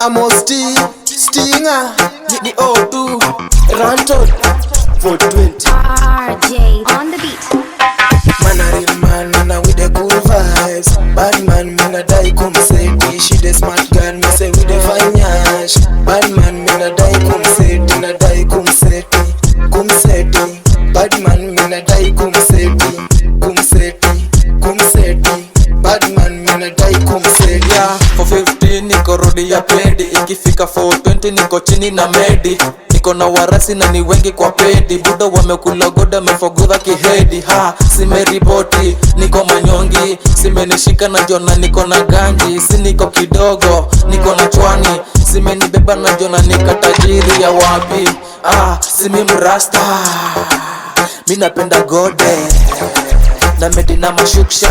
Amosti, Stinger, the O2, Ranton, 420. RJ on the beat. Man a real man, man with the cool vibes. Bad man, me na die come seti. She the smart girl, me say with the fine yash. Bad man, me na die come seti, na die come seti, come seti. Bad man, me na die come seti, come seti, come seti. Bad man, me na die come seti. Yeah, for 15 niko rodi ya pedi. Ikifika 420 niko chini na medi. Niko na warasi na ni wengi kwa pedi. Buda wamekula goda mefogodha kihedi. Ha, simeripoti, niko manyongi. Simenishika na jona niko na ganji. Si niko kidogo, niko na chwani. Simenibeba na jona nika tajiri ya wapi. Simi mrasta, minapenda gode na medi na mashuksha,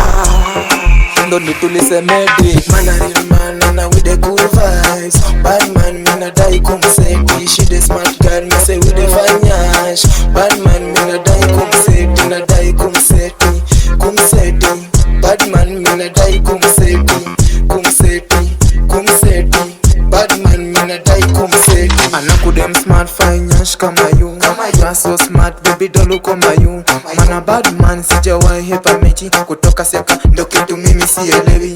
ndo nitulise medi. Man a real man, man with the cool vibes. Bad man, me na die come seti. She the smart girl, me say with the fine yash. Bad man, me na die come seti, na die come seti, come seti. Bad man, me na die come seti, come seti, come seti. Bad man, me na die come seti. Anaku dem smart fine yash kama you. You are so smart, baby don't look kama you. Man a bad man, sijawahi hepa mechi. Kutoka seka, ndo kitu mimi sielewi.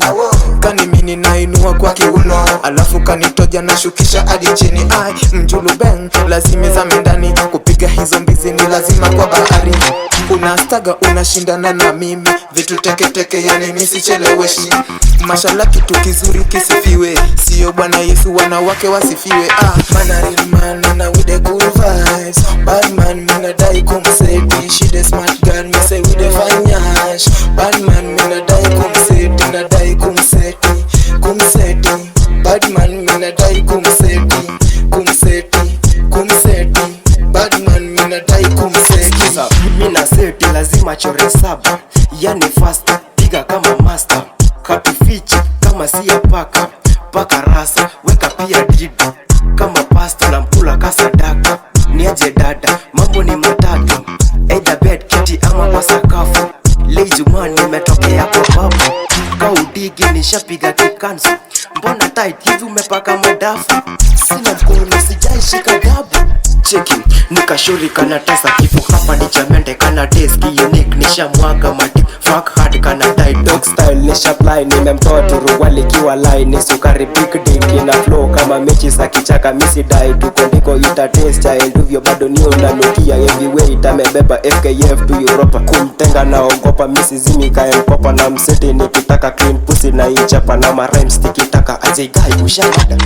Kani mini nainua kwa kiuno, alafu kanitoja na shukisha hadi chini. Ai, mjulu bang, lazima zame ndani. Kupiga hizo mbizi ni lazima kwa bahari. Unastaga unashindana na mimi, vitu teke teke yani mimi sicheleweshi. Mashallah kitu kizuri kisifiwe, sio Bwana Yesu wanawake wasifiwe. Man a real man, man with the cool vibes. Bad man, me na die come seti. She the smart girl, me say with the fine yash. Bad man, me na die come seti, na die come seti, come seti. Bad man, me na die come seti, come seti, come seti. Bad man, me na die come seti. Mina seti lazima chore saba, yani fast, piga kama master. Kapifichi kama siya paka, paka rasa, weka pia didi. Kama pasta na mpula kasadaka, niaje dada, mambo ni matatu. Either bed, kiti ama kwa sakafu. Lazy man nimetokea kwa babu. Kaudigi nishapiga kikansu. Mbona tight hivi umepaka madafu? Sina mkono sijaishika dabu. Cheki, nikashuri kana tasa kifu. Hapa ni chamende kana deski unique. Nisha mwaga mati, fuck hard kana die. Dog style nisha fly, nimemtoa turuwali kiwa line. Nisukari big dick ina flow kama mechi za kichaka. Misi die, tuko ndiko ita taste child. Hivyo bado ni unanukia heavyweight. Amebeba FKF to Europa. Kumtenga na ongopa, misi zimi kaya mkopa. Na mseti nikitaka clean pussy na ichapa. Na ma rhymes tikitaka aje guy ushamada.